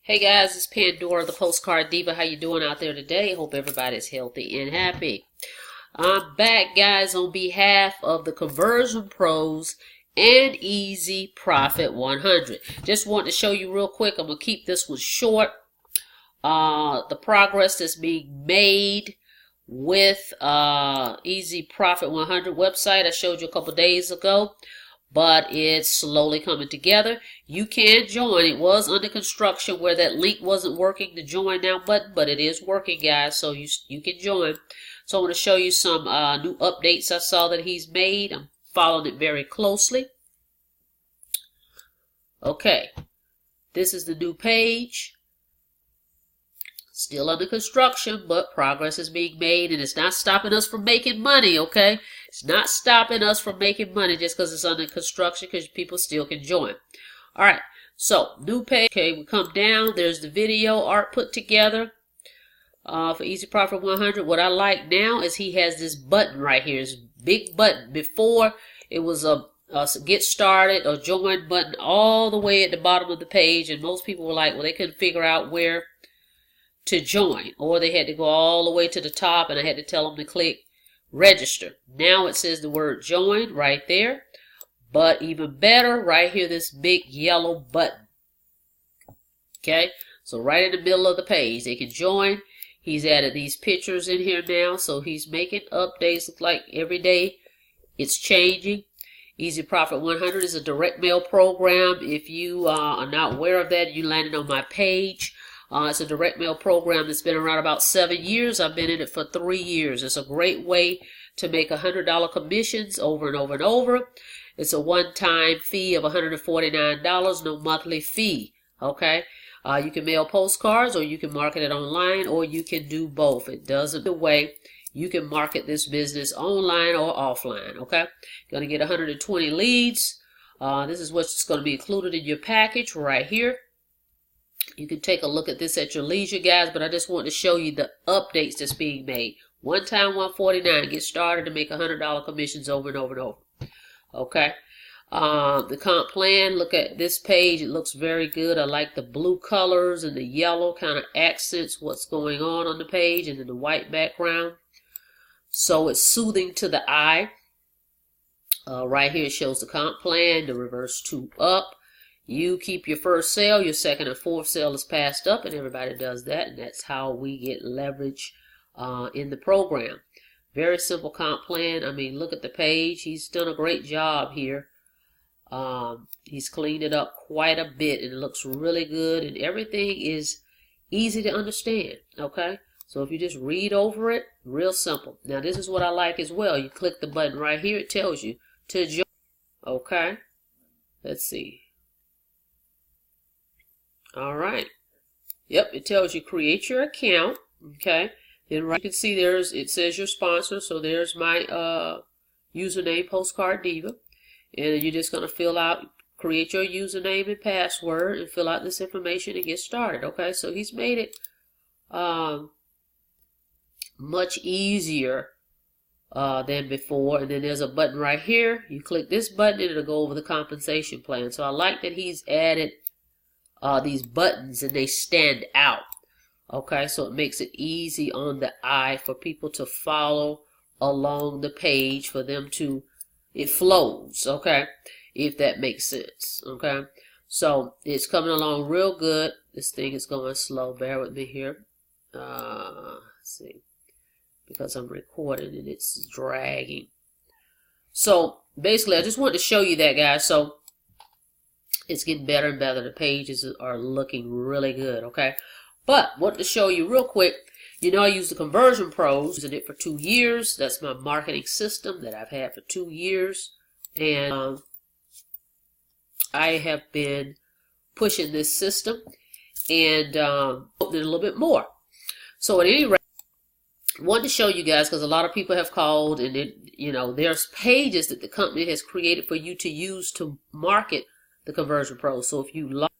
Hey guys, it's Pandora, the Postcard Diva. How you doing out there today? Hope everybody's healthy and happy. I'm back, guys, on behalf of the Conversion Pros and Easy Profit 100. Just want to show you real quick. I'm going to keep this one short. The progress that's being made with Easy Profit 100 website I showed you a couple days ago. But it's slowly coming together. You can join. It was under construction where that link wasn't working, the join now button, but it is working, guys, so you can join. So I want to show you some new updates I saw that he's made. I'm following it very closely. Okay, this is the new page. Still under construction, but progress is being made, and it's not stopping us from making money, okay? It's not stopping us from making money just because it's under construction, because people still can join. All right, so new page. Okay, we come down. There's the video art put together for Easy Profit 100. What I like now is he has this button right here. This big button. Before, it was a get started or join button all the way at the bottom of the page, and most people were like, well, they couldn't figure out where to join, or they had to go all the way to the top, and I had to tell them to click register. Now it says the word join right there, but even better, right here, this big yellow button. Okay, so right in the middle of the page, they can join. He's added these pictures in here now, so he's making updates. Look like every day it's changing. Easy Profit 100 is a direct mail program. If you are not aware of that, you landed on my page. It's a direct mail program that's been around about 7 years. I've been in it for 3 years. It's a great way to make $100 commissions over and over and over. It's a one-time fee of $149, no monthly fee. Okay, you can mail postcards, or you can market it online, or you can do both. It doesn't the way you can market this business online or offline. Okay, going to get 120 leads. This is what's going to be included in your package right here. You can take a look at this at your leisure, guys, but I just want to show you the updates that's being made. One time, $149. Get started to make $100 commissions over and over and over. Okay. The comp plan, look at this page. It looks very good. I like the blue colors and the yellow kind of accents what's going on the page, and then the white background. So it's soothing to the eye. Right here it shows the comp plan, the reverse 2 up. You keep your first sale, your second and fourth sale is passed up, and everybody does that, and that's how we get leverage in the program. Very simple comp plan. I mean, look at the page. He's done a great job here. He's cleaned it up quite a bit, and it looks really good, and everything is easy to understand, okay? So if you just read over it, real simple. Now, this is what I like as well. You click the button right here. It tells you to join, okay? Let's see. All right. Yep, it tells you create your account. Okay. Then right, you can see it says your sponsor. So there's my username, Postcard Diva. And you're just going to create your username and password and fill out this information and get started. Okay. So he's made it much easier than before. And then there's a button right here. You click this button and it'll go over the compensation plan. So I like that he's added these buttons, and they stand out. Okay, so it makes it easy on the eye for people to follow along the page, for them to, it flows, okay, if that makes sense. Okay, so it's coming along real good. This thing is going slow, bear with me here. Let's see, because I'm recording and it's dragging. So basically I just wanted to show you that, guys. So it's getting better and better. The pages are looking really good, okay? But I want to show you real quick. You know, I use the Conversion Pros. Using it for 2 years. That's my marketing system that I've had for 2 years. And I have been pushing this system and a little bit more. So at any rate, I wanted to show you guys, because a lot of people have called, and there's pages that the company has created for you to use to market the Conversion Pros. So if you log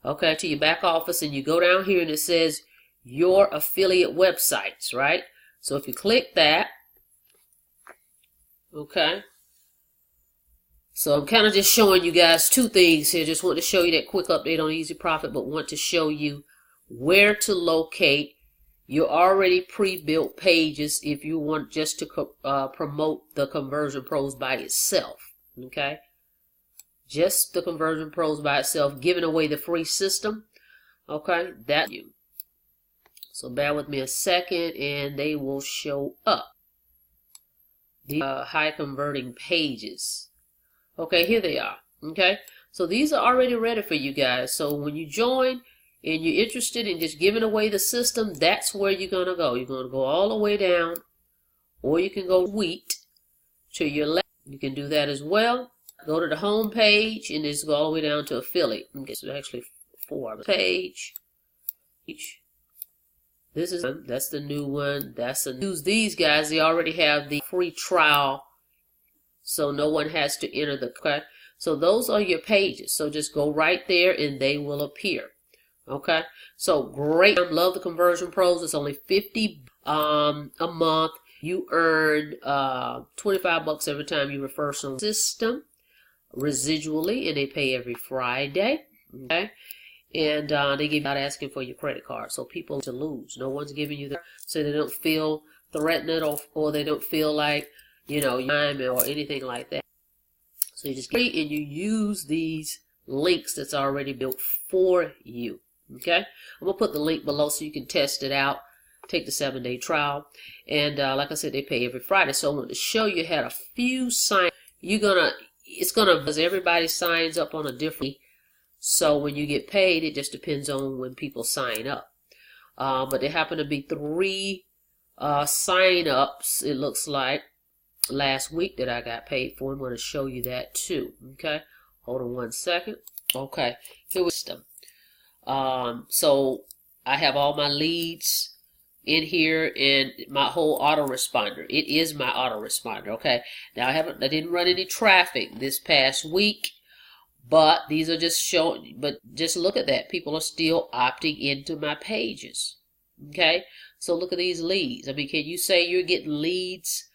to your back office, and you go down here and it says your affiliate websites, right? So if you click that, okay, So I'm kind of just showing you guys two things here. Just want to show you that quick update on Easy Profit, but want to show you where to locate your already pre-built pages if you want just to promote the Conversion Pros by itself. Okay, just the Conversion Pros by itself, giving away the free system. Okay, that you. So bear with me a second, and they will show up. The high converting pages. Okay, here they are. Okay, so these are already ready for you guys. So when you join and you're interested in just giving away the system, that's where you're going to go. You're going to go all the way down, or you can go Wheat to your left. You can do that as well. Go to the home page and just go all the way down to affiliate. Okay, so actually 4 page. That's the new one. Use these guys. They already have the free trial, so no one has to enter the. Okay, so those are your pages. So just go right there and they will appear. Okay, so great. Love the Conversion Pros. It's only $50 a month. You earn $25 every time you refer some system residually, and they pay every Friday. Okay, and they give you out asking for your credit card, so people to lose. No one's giving you that, so they don't feel threatened or they don't feel like time or anything like that. So you just get and you use these links that's already built for you. Okay, I'm gonna put the link below so you can test it out. Take the 7-day trial, and like I said, they pay every Friday. So I want to show you how a few sign. Because everybody signs up on a different. So when you get paid, it just depends on when people sign up. But there happen to be 3 sign-ups. It looks like last week that I got paid for. I'm going to show you that too. Okay, hold on one second. Okay, here was them. So I have all my leads in here and my whole autoresponder. It is my autoresponder. Okay, now I didn't run any traffic this past week, but these are just showing. But just look at that. People are still opting into my pages. Okay, so look at these leads. I mean, can you say you're getting leads?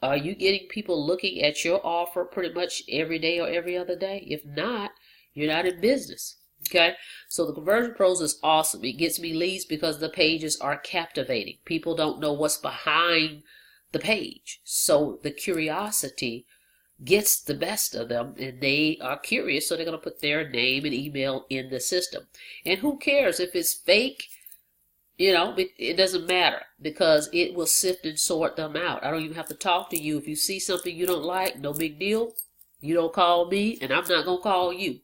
Are you getting people looking at your offer pretty much every day or every other day? If not, you're not in business. Okay, so the Conversion Pros is awesome. It gets me leads because the pages are captivating. People don't know what's behind the page, so the curiosity gets the best of them, and they are curious, so they're going to put their name and email in the system. And who cares if it's fake? It doesn't matter, because it will sift and sort them out. I don't even have to talk to you. If you see something you don't like, no big deal. You don't call me, and I'm not going to call you,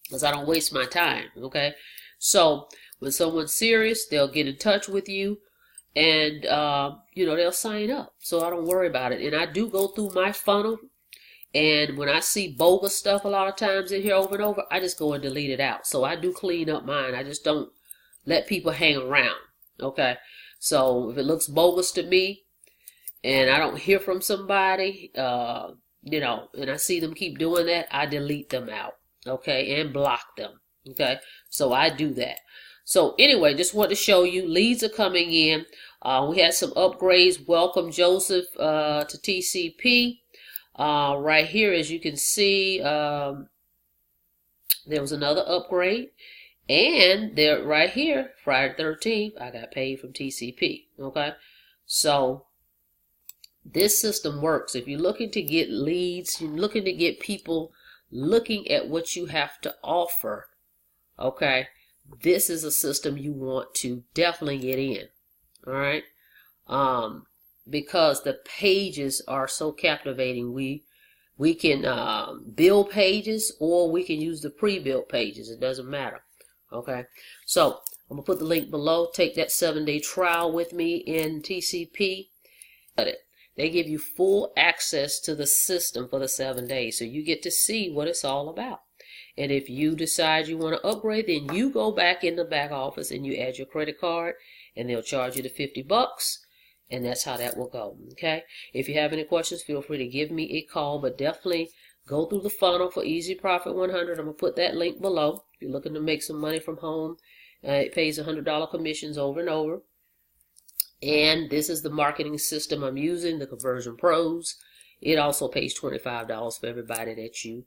because I don't waste my time. Okay, so when someone's serious, they'll get in touch with you, and they'll sign up. So I don't worry about it. And I do go through my funnel, and when I see bogus stuff a lot of times in here over and over, I just go and delete it out. So I do clean up mine. I just don't let people hang around. Okay, so if it looks bogus to me, and I don't hear from somebody, and I see them keep doing that, I delete them out. Okay, and block them. Okay, so I do that. So anyway, just want to show you leads are coming in. We had some upgrades. Welcome Joseph to TCP. Right here, as you can see, there was another upgrade, and there right here, Friday 13th, I got paid from TCP. Okay, so this system works. If you're looking to get leads, you're looking to get people looking at what you have to offer, okay, this is a system you want to definitely get in. All right, because the pages are so captivating. We can build pages, or we can use the pre-built pages. It doesn't matter. Okay, so I'm gonna put the link below. Take that 7-day trial with me in TCP. They give you full access to the system for the 7 days, so you get to see what it's all about. And if you decide you want to upgrade, then you go back in the back office and you add your credit card, and they'll charge you the $50, and that's how that will go. Okay, if you have any questions, feel free to give me a call, but definitely go through the funnel for Easy Profit 100. I'm gonna put that link below. If you're looking to make some money from home, it pays $100 commissions over and over. And this is the marketing system I'm using, the Conversion Pros. It also pays $25 for everybody that you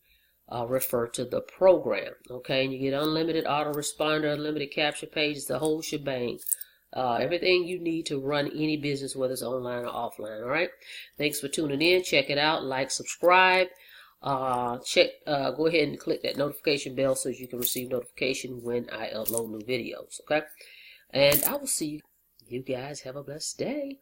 refer to the program. Okay, and you get unlimited autoresponder, unlimited capture pages, the whole shebang. Everything you need to run any business, whether it's online or offline. All right. Thanks for tuning in. Check it out. Like, subscribe. Go ahead and click that notification bell so you can receive notification when I upload new videos. Okay. And I will see you. You guys have a blessed day.